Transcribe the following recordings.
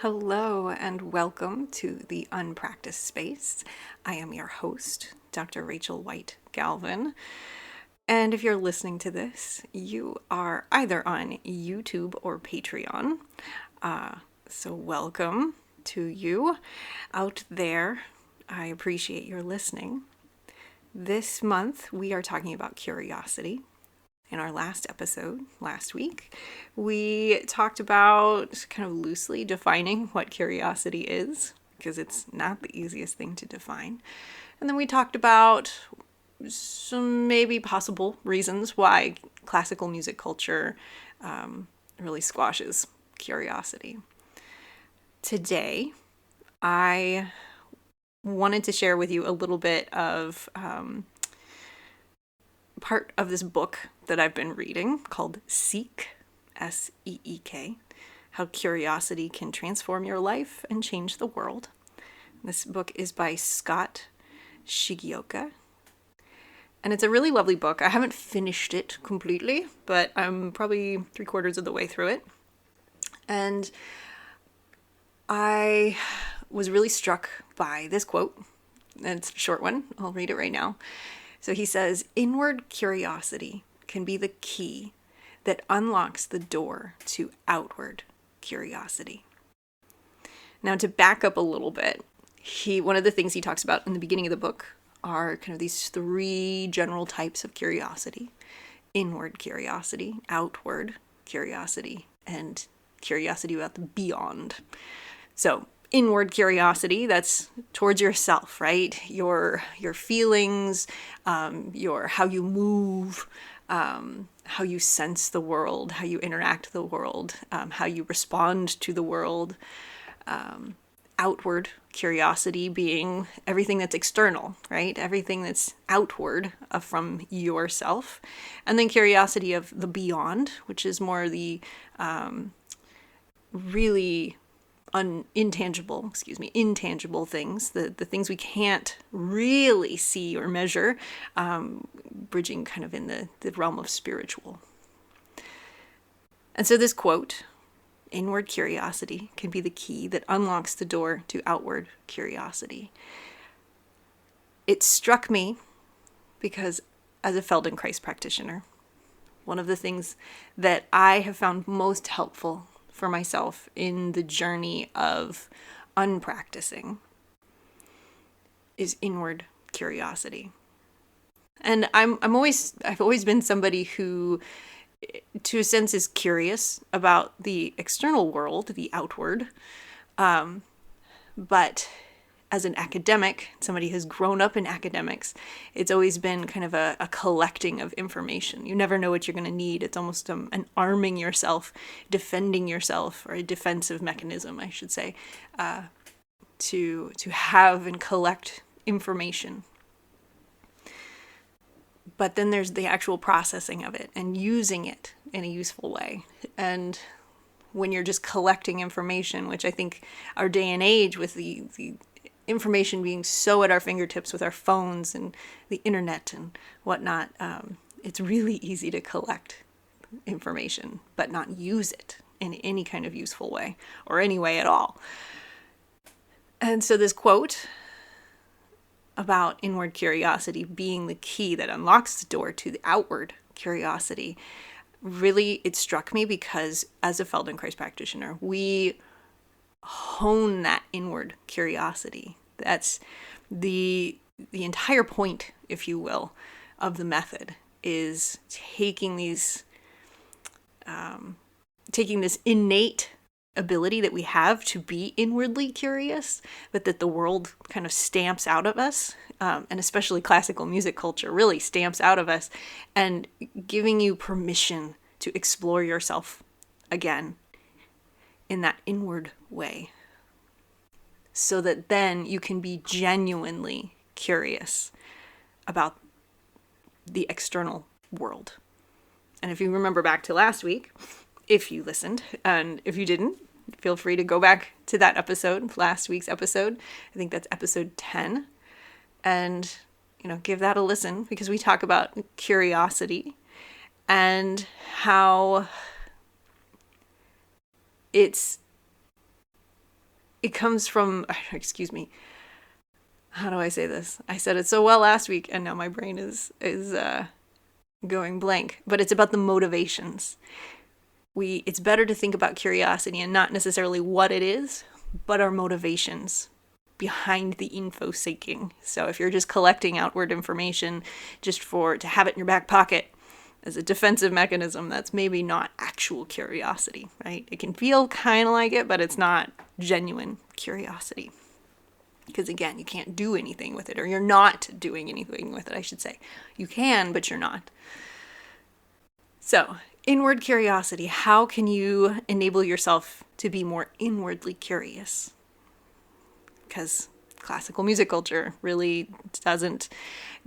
Hello and welcome to the Unpractice space. I am your host, Dr. Rachel White Galvin. And if you're listening to this, you are either on YouTube or Patreon. So welcome to you out there. I appreciate your listening. This month we are talking about curiosity. In our last episode, last week, we talked about kind of loosely defining what curiosity is, because it's not the easiest thing to define. And then we talked about some maybe possible reasons why classical music culture really squashes curiosity. Today, I wanted to share with you a little bit of part of this book that I've been reading called Seek, S-E-E-K, How Curiosity Can Transform Your Life and Change the World. This book is by Scott Shigioka. And it's a really lovely book. I haven't finished it completely, but I'm probably 3/4 of the way through it. And I was really struck by this quote. And it's a short one. I'll read it right now. So he says, "Inward curiosity can be the key that unlocks the door to outward curiosity." Now, to back up a little bit, one of the things he talks about in the beginning of the book are kind of these 3 general types of curiosity: inward curiosity, outward curiosity, and curiosity about the beyond. So, inward curiosity, that's towards yourself, right? Your feelings, how you move, how you sense the world, how you interact with the world, how you respond to the world. Outward curiosity being everything that's external, right? Everything that's outward from yourself. And then curiosity of the beyond, which is more the really intangible things, the things we can't really see or measure, bridging kind of in the realm of spiritual. And so this quote, "Inward curiosity can be the key that unlocks the door to outward curiosity." It struck me because as a Feldenkrais practitioner, one of the things that I have found most helpful for myself in the journey of unpracticing is inward curiosity. And I've always been somebody who, to a sense, is curious about the external world, the outward. But as an academic, somebody who's grown up in academics, it's always been kind of a collecting of information. You never know what you're going to need. It's almost an arming yourself, defending yourself, or a defensive mechanism, I should say, to have and collect information. But then there's the actual processing of it and using it in a useful way. And when you're just collecting information, which I think our day and age, with the information being so at our fingertips with our phones and the internet and whatnot, it's really easy to collect information but not use it in any kind of useful way or any way at all. And so this quote about inward curiosity being the key that unlocks the door to the outward curiosity, really, it struck me because as a Feldenkrais practitioner, we hone that inward curiosity. That's the entire point, if you will, of the method, is taking this innate ability that we have to be inwardly curious, but that the world kind of stamps out of us, and especially classical music culture really stamps out of us, and giving you permission to explore yourself again in that inward way, so that then you can be genuinely curious about the external world. And if you remember back to last week, if you listened, and if you didn't, feel free to go back to that episode, last week's episode. I think that's episode 10. And, give that a listen, because we talk about curiosity and how it's it comes from, excuse me, how do I say this? I said it so well last week, and now my brain is going blank. But it's about the motivations. It's better to think about curiosity and not necessarily what it is, but our motivations behind the info seeking. So if you're just collecting outward information just to have it in your back pocket as a defensive mechanism, that's maybe not actual curiosity, right? It can feel kind of like it, but it's not genuine curiosity. Because again, you can't do anything with it, or you're not doing anything with it, I should say. You can, but you're not. So, inward curiosity, how can you enable yourself to be more inwardly curious? Because classical music culture really doesn't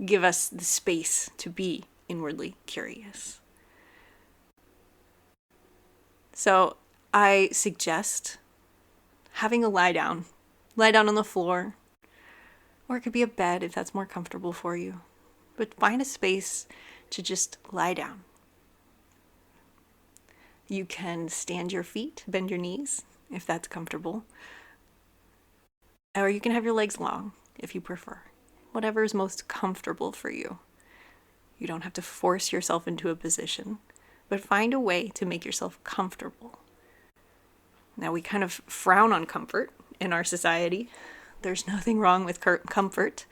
give us the space to be inwardly curious. So, I suggest having a lie down on the floor, or it could be a bed if that's more comfortable for you. But find a space to just lie down. You can stand your feet, bend your knees if that's comfortable. Or you can have your legs long if you prefer. Whatever is most comfortable for you. You don't have to force yourself into a position, but find a way to make yourself comfortable. Now, we kind of frown on comfort in our society. There's nothing wrong with comfort.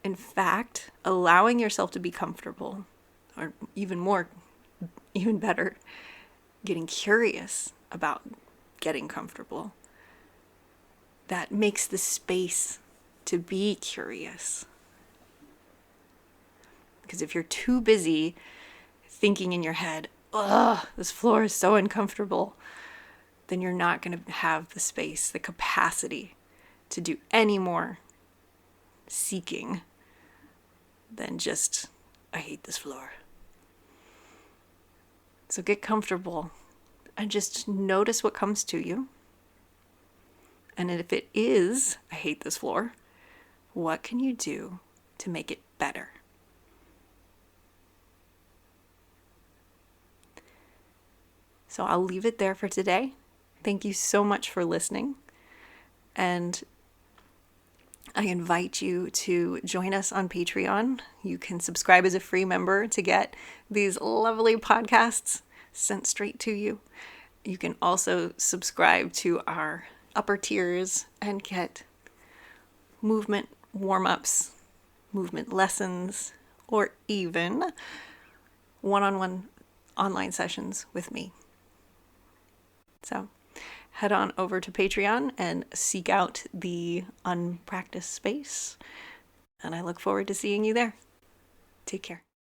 In fact, allowing yourself to be comfortable, or even better, getting curious about getting comfortable, that makes the space to be curious. Because if you're too busy thinking in your head, ugh, this floor is so uncomfortable, then you're not going to have the space, the capacity to do any more seeking than just, I hate this floor. So get comfortable and just notice what comes to you. And if it is, I hate this floor, what can you do to make it better? So I'll leave it there for today. Thank you so much for listening. And I invite you to join us on Patreon. You can subscribe as a free member to get these lovely podcasts sent straight to you. You can also subscribe to our upper tiers and get movement warm-ups, movement lessons, or even one-on-one online sessions with me. So head on over to Patreon and seek out the Unpractice space. And I look forward to seeing you there. Take care.